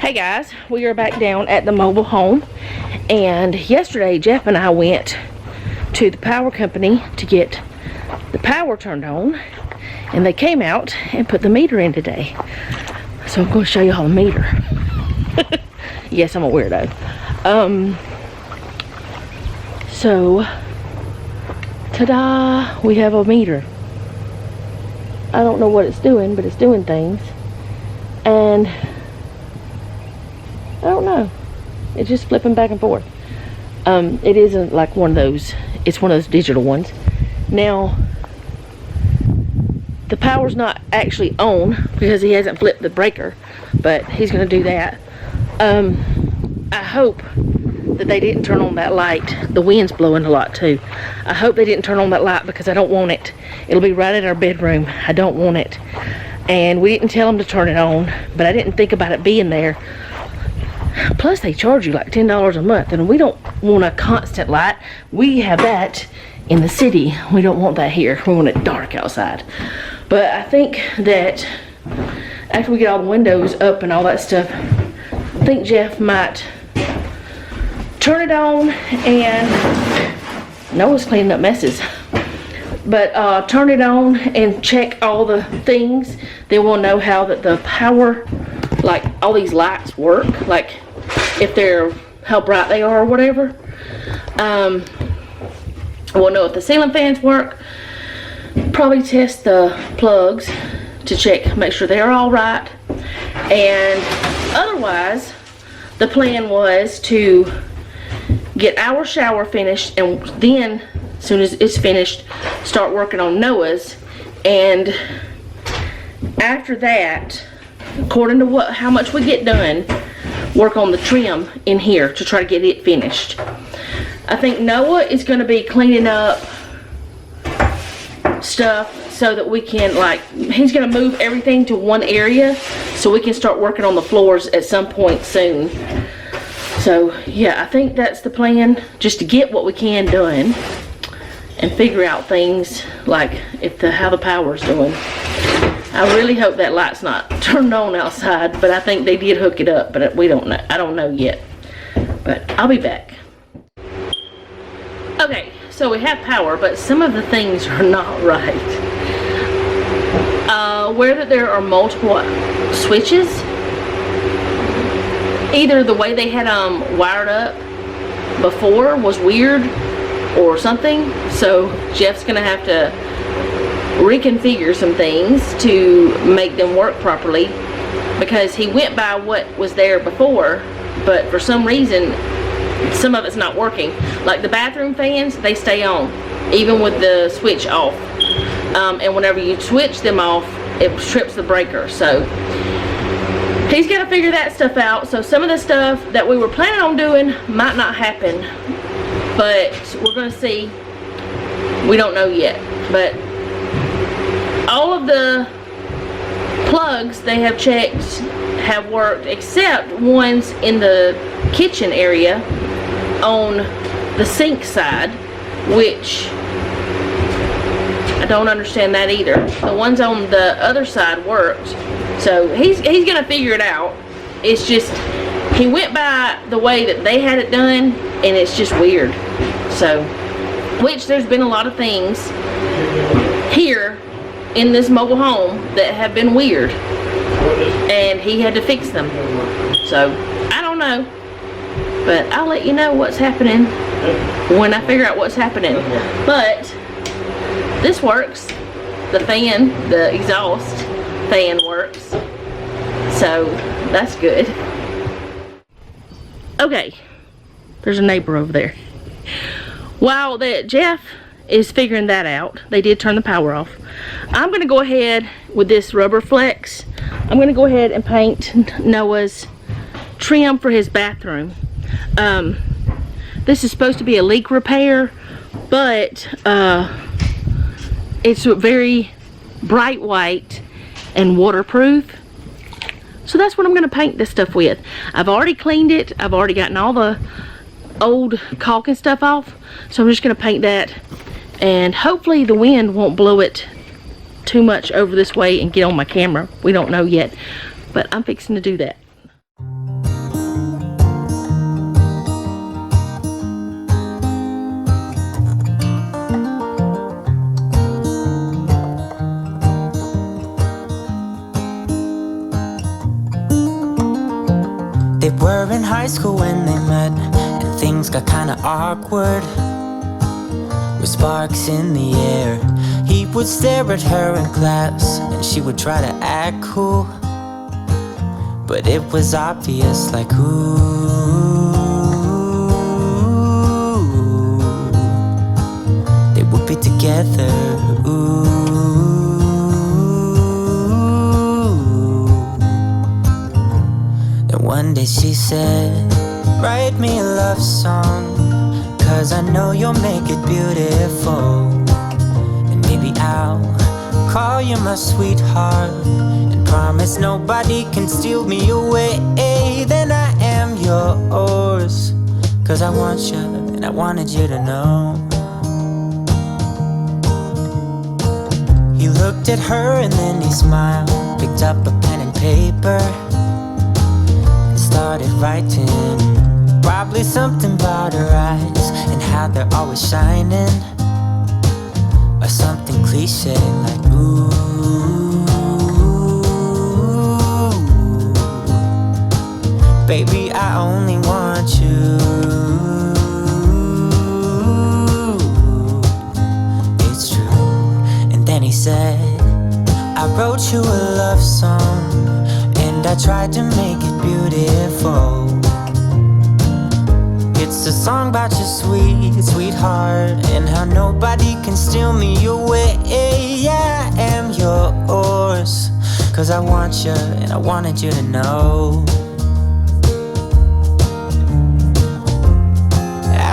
Hey guys, we are back down at the mobile home, and yesterday Jeff and I went to the power company to get the power turned on, and they came out and put the meter in today. So I'm going to show you all the meter. Yes, I'm a weirdo. So ta-da, we have a meter. I don't know what it's doing, but it's doing things, and I don't know, it's just flipping back and forth. It isn't like one of those, it's one of those digital ones. Now the power's not actually on because he hasn't flipped the breaker, but he's gonna do that. I hope that they didn't turn on that light. The wind's blowing a lot too. I hope they didn't turn on that light because I don't want it. It'll be right in our bedroom. I don't want it. And we didn't tell them to turn it on, but I didn't think about it being there. Plus they charge you like $10 a month, and we don't want a constant light. We have that in the city. We don't want that here. We want it dark outside. But I think that after we get all the windows up and all that stuff, I think Jeff might turn it on, and Noah's cleaning up messes. But turn it on and check all the things. Then we'll know how that the power, like all these lights work, like if they're, how bright they are or whatever. We'll know if the ceiling fans work. Probably test the plugs to check, make sure they're all right. And otherwise, the plan was to get our shower finished, and then as soon as it's finished, start working on Noah's. And after that, according to how much we get done, work on the trim in here to try to get it finished. I think Noah is going to be cleaning up stuff so that we can, like, he's going to move everything to one area so we can start working on the floors at some point soon. So yeah, I think that's the plan, just to get what we can done and figure out things like how the power's doing. I really hope that light's not turned on outside, but I think they did hook it up, but we don't know. I don't know yet, but I'll be back. Okay, so we have power, but some of the things are not right. Where there are multiple switches, either the way they had wired up before was weird or something, so Jeff's gonna have to reconfigure some things to make them work properly, because he went by what was there before, but for some reason some of it's not working. Like the bathroom fans, they stay on even with the switch off, and whenever you switch them off, it trips the breaker. So he's got to figure that stuff out. So some of the stuff that we were planning on doing might not happen, but we're going to see. We don't know yet, but all of the plugs they have checked have worked, except ones in the kitchen area on the sink side, which I don't understand that either. The ones on the other side worked, so he's gonna figure it out. It's just he went by the way that they had it done, and it's just weird. So, which there's been a lot of things here in this mobile home that have been weird, and he had to fix them. So I don't know, but I'll let you know what's happening when I figure out what's happening. But this works. The fan, the exhaust fan works, so that's good. Okay, there's a neighbor over there. While Jeff is figuring that out, they did turn the power off. I'm going to go ahead with this rubber flex. I'm going to go ahead and paint Noah's trim for his bathroom. This is supposed to be a leak repair, but it's very bright white and waterproof. So that's what I'm going to paint this stuff with. I've already cleaned it. I've already gotten all the old caulk and stuff off. So I'm just going to paint that, and hopefully the wind won't blow it too much over this way and get on my camera. We don't know yet, but I'm fixing to do that. were in high school when they met, and things got kinda awkward. With sparks in the air, he would stare at her in class, and she would try to act cool. But it was obvious, like, ooh, they would be together, ooh. Then one day she said, write me a love song, 'cause I know you'll make it beautiful. And maybe I'll call you my sweetheart, and promise nobody can steal me away. Then I am yours, 'cause I want you, and I wanted you to know. He looked at her and then he smiled, picked up a pen and paper, and started writing. Probably something about her eyes and how they're always shining, or something cliche like, ooh, baby, I only want you. It's true. And then he said, I wrote you a love song, and I tried to make it beautiful. It's a song about your sweet, sweetheart, and how nobody can steal me away. Yeah, I am yours, 'cause I want you, and I wanted you to know.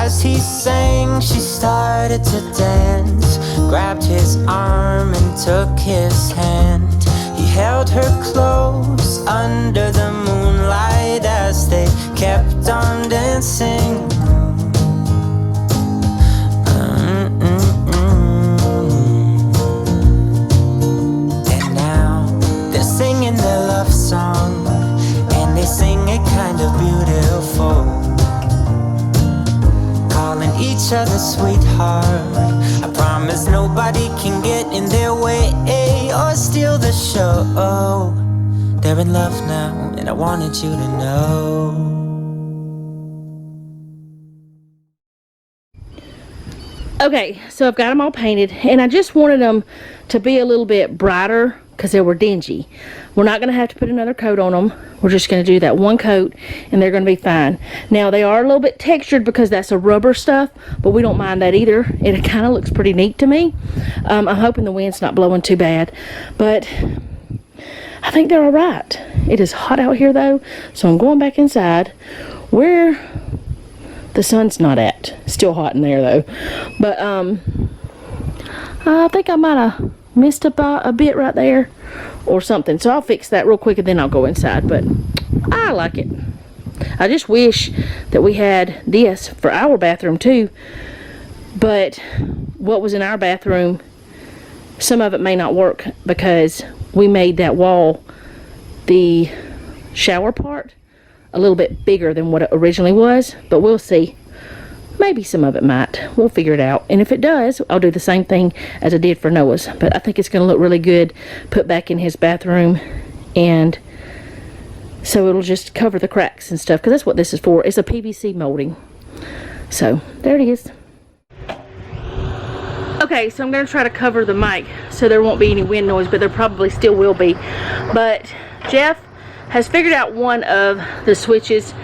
As he sang, she started to dance, grabbed his arm and took his hand. He held her close under the moonlight as they kept on dancing. And now they're singing their love song, and they sing it kind of beautiful, calling each other sweetheart. I promise nobody can get in their way or steal the show. They're in love now, and I wanted you to know. Okay, so I've got them all painted, and I just wanted them to be a little bit brighter because they were dingy. We're not going to have to put another coat on them. We're just going to do that one coat, and they're going to be fine. Now, they are a little bit textured because that's a rubber stuff, but we don't mind that either. It kind of looks pretty neat to me. I'm hoping the wind's not blowing too bad, but I think they're all right. It is hot out here, though, so I'm going back inside where the sun's not at. Still hot in there, though. But I think I might have missed a bit right there or something, so I'll fix that real quick and then I'll go inside. But I like it. I just wish that we had this for our bathroom too, but what was in our bathroom, some of it may not work because we made that wall, the shower part, a little bit bigger than what it originally was, but we'll see. Maybe some of it might. We'll figure it out. And if it does, I'll do the same thing as I did for Noah's. But I think it's going to look really good put back in his bathroom. And so it'll just cover the cracks and stuff, because that's what this is for. It's a PVC molding. So there it is. Okay, so I'm going to try to cover the mic so there won't be any wind noise, but there probably still will be. But Jeff has figured out one of the switches.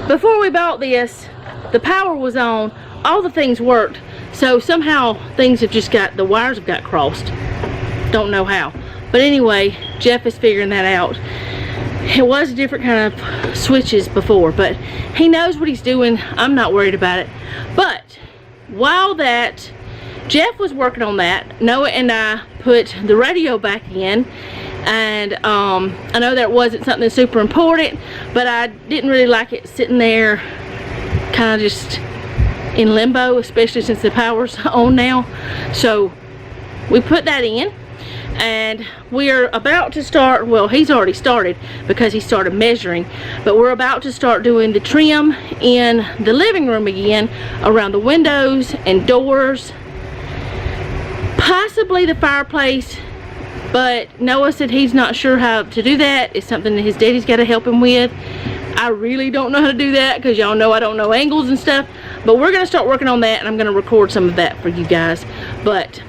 Before we bought this, the power was on, all the things worked, so somehow things have just got, the wires have got crossed. Don't know how. But anyway, Jeff is figuring that out. It was different kind of switches before, but he knows what he's doing. I'm not worried about it. But while that Jeff was working on that, Noah and I put the radio back in. And I know that wasn't something super important, but I didn't really like it sitting there kind of just in limbo, especially since the power's on now. So we put that in, and we're about to start, well, he's already started because he started measuring, but we're about to start doing the trim in the living room again, around the windows and doors, possibly the fireplace, But Noah said he's not sure how to do that. It's something that his daddy's got to help him with. I really don't know how to do that because y'all know I don't know angles and stuff. But we're going to start working on that, and I'm going to record some of that for you guys. But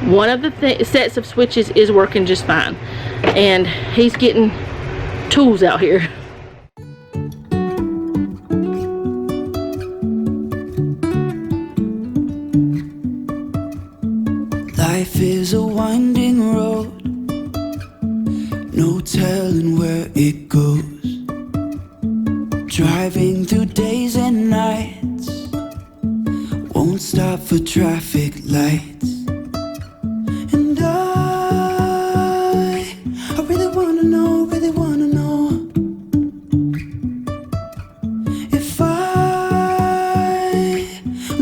one of the sets of switches is working just fine. And he's getting tools out here. Life is a winding road, no telling where it goes. Driving through days and nights, won't stop for traffic lights. And I really wanna know if I'll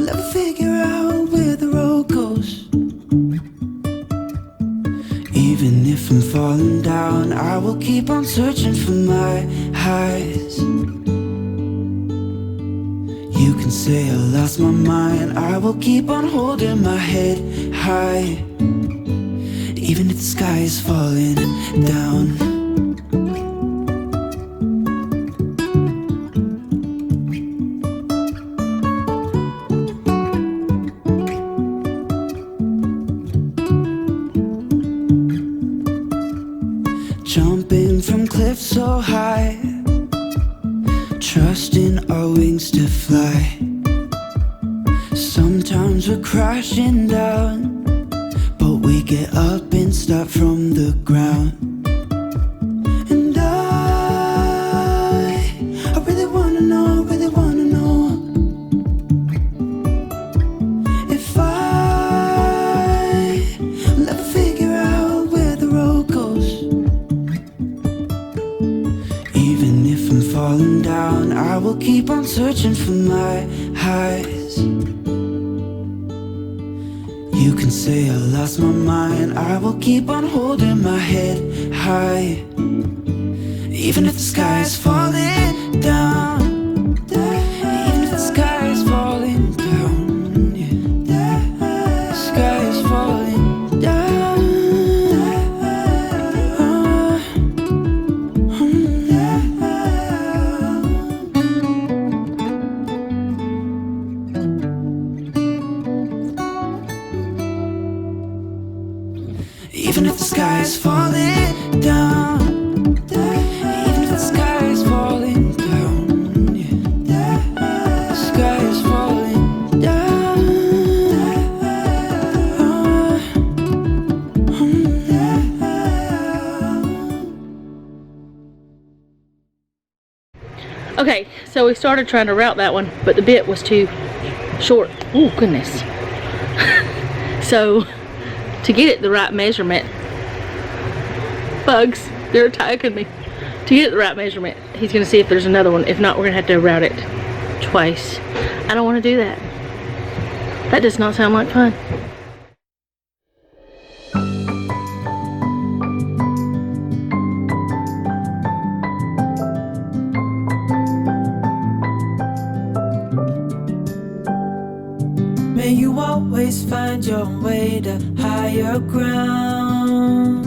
ever figure out where the road goes. Even if I'm falling down, I will keep on searching for my highs. You can say I lost my mind, I will keep on holding my head high. Even if the sky is falling down. Jumping from cliffs so high, trusting our wings to fly. Sometimes we're crashing down, but we get up and start from the ground. And I really wanna know if I'll ever figure out where the road goes. Even if I'm falling down, I will keep on searching for my highs. You can say I lost my mind, I will keep on holding my head high. Even if the sky is falling down, even if the sky is falling down, yeah. The sky is falling down. Even if the sky is falling down, even if the sky is falling down, yeah. The sky is falling down. Okay, so we started trying to route that one, but the bit was too short. Oh, goodness. So, to get it the right measurement, bugs, they're attacking me. To get it the right measurement, he's going to see if there's another one. If not, we're going to have to route it twice. I don't want to do that. That does not sound like fun. May you always find your way to higher ground.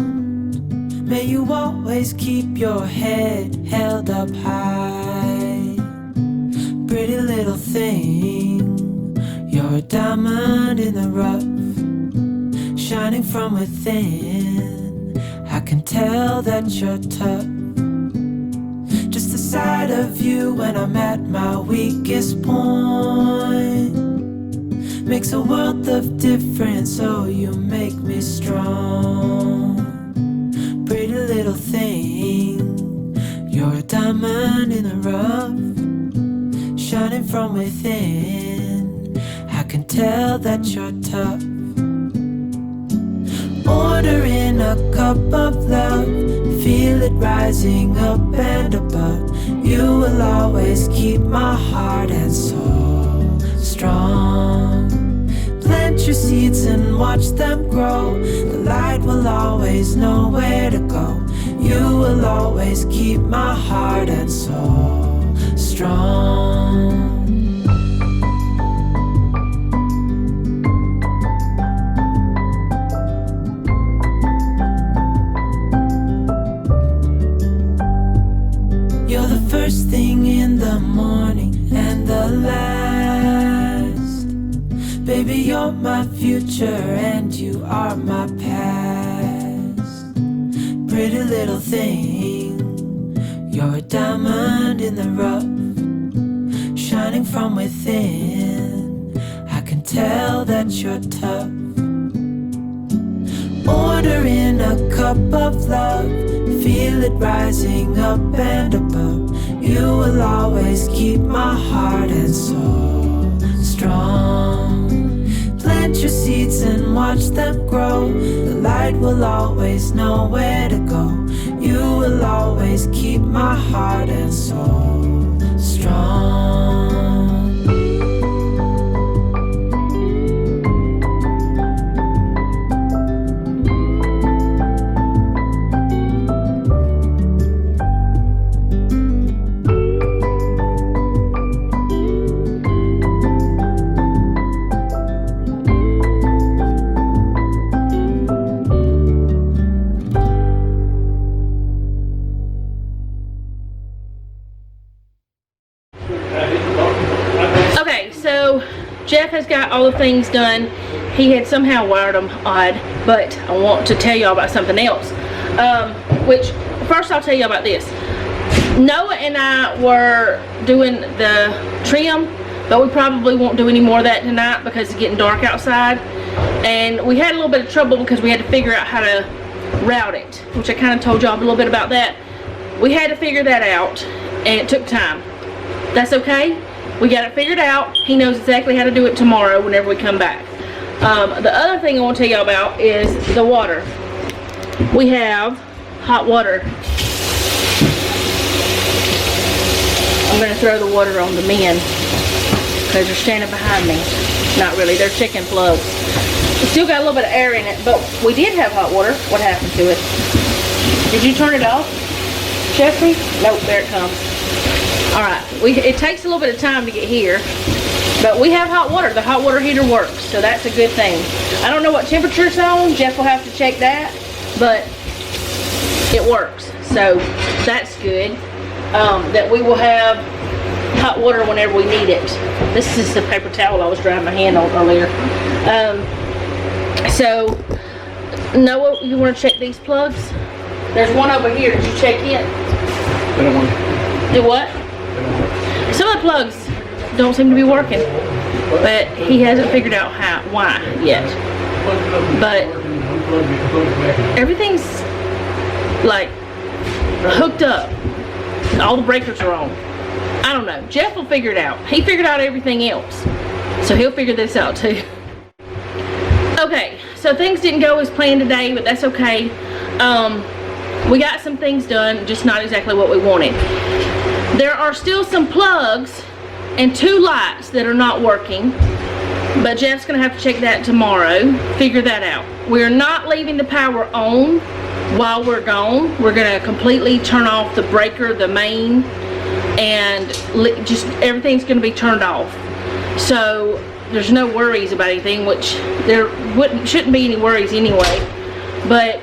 May you always keep your head held up high. Pretty little thing, you're a diamond in the rough, shining from within. I can tell that you're tough. Just the sight of you when I'm at my weakest point makes a world of difference, oh you make me strong. Pretty little thing, you're a diamond in the rough, shining from within. I can tell that you're tough. Ordering a cup of love, feel it rising up and above. You will always keep my heart and soul strong. Plant your seeds and watch them grow. The light will always know where to go. You will always keep my heart and soul strong. are my future and you are my past. Pretty little thing, you're a diamond in the rough, shining from within. I can tell that you're tough. Ordering a cup of love, feel it rising up and above. You will always keep my heart and soul strong. Plant your seeds and watch them grow. The light will always know where to go. You will always keep my heart and soul strong. Jeff has got all the things done. He had somehow wired them odd, but I want to tell y'all about something else. Which, first I'll tell you about this. Noah and I were doing the trim, but we probably won't do any more of that tonight because it's getting dark outside. And we had a little bit of trouble because we had to figure out how to route it, which I kind of told y'all a little bit about that. We had to figure that out, and it took time. That's okay. We got it figured out. He knows exactly how to do it tomorrow whenever we come back. The other thing I want to tell you about is the water. We have hot water. I'm going to throw the water on the men because they're standing behind me. Not really, they're chicken plugs. We still got a little bit of air in it, but we did have hot water. What happened to it? Did you turn it off, Jeffrey? Nope, there it comes. Alright, it takes a little bit of time to get here, but we have hot water. The hot water heater works, so that's a good thing. I don't know what temperature it's on. Jeff will have to check that, but it works, so that's good. That we will have hot water whenever we need it. This is the paper towel I was drying my hand on earlier. So, Noah, you want to check these plugs? There's one over here. Did you check it? I don't want to. Do what? Some of the plugs don't seem to be working, but he hasn't figured out why yet. But everything's like hooked up. All the breakers are on. I don't know. Jeff will figure it out. He figured out everything else, so he'll figure this out too. Okay, so things didn't go as planned today, but that's okay. We got some things done, just not exactly what we wanted. There are still some plugs and 2 lights that are not working, but Jeff's gonna have to check that tomorrow, figure that out. We're not leaving the power on while we're gone. We're gonna completely turn off the breaker, the main, and just everything's gonna be turned off. So there's no worries about anything, which there shouldn't be any worries anyway. But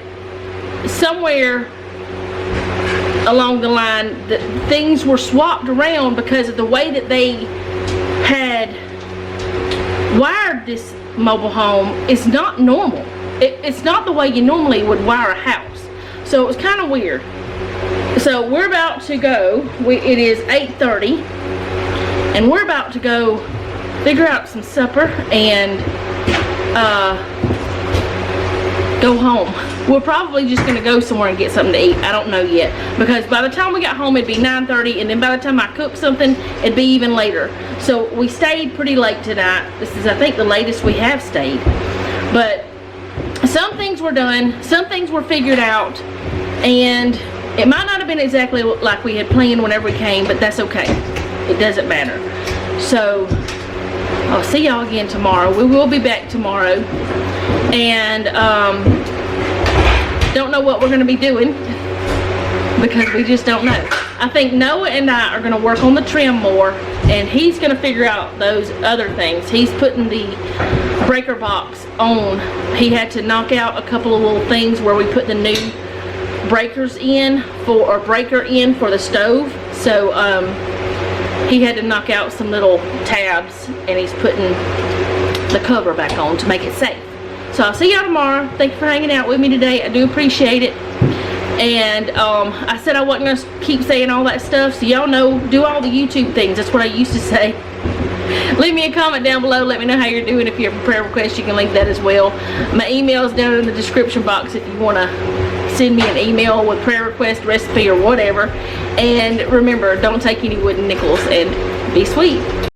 somewhere along the line, things were swapped around because of the way that they had wired this mobile home. Is not normal. It's not the way you normally would wire a house. So it was kind of weird. So we're about to go. It is 8:30, and we're about to go figure out some supper and go home. We're probably just gonna go somewhere and get something to eat. I don't know yet, because by the time we got home it'd be 9:30, and then by the time I cook something it'd be even later. So we stayed pretty late tonight. This is, I think, the latest we have stayed. But some things were done, some things were figured out, and it might not have been exactly like we had planned whenever we came, but that's okay. It doesn't matter. So I'll see y'all again tomorrow. We will be back tomorrow, and don't know what we're going to be doing because we just don't know. I think Noah and I are going to work on the trim more, and he's going to figure out those other things. He's putting the breaker box on. He had to knock out a couple of little things where we put the new breakers in or breaker in for the stove. So he had to knock out some little tabs, and he's putting the cover back on to make it safe. So I'll see y'all tomorrow. Thank you for hanging out with me today. I do appreciate it. And I said I wasn't gonna keep saying all that stuff, so y'all know, do all the YouTube things. That's what I used to say. Leave me a comment down below. Let me know how you're doing. If you have a prayer request, you can leave that as well. My email is down in the description box if you want to send me an email with prayer request, recipe, or whatever. And remember, don't take any wooden nickels, and be sweet.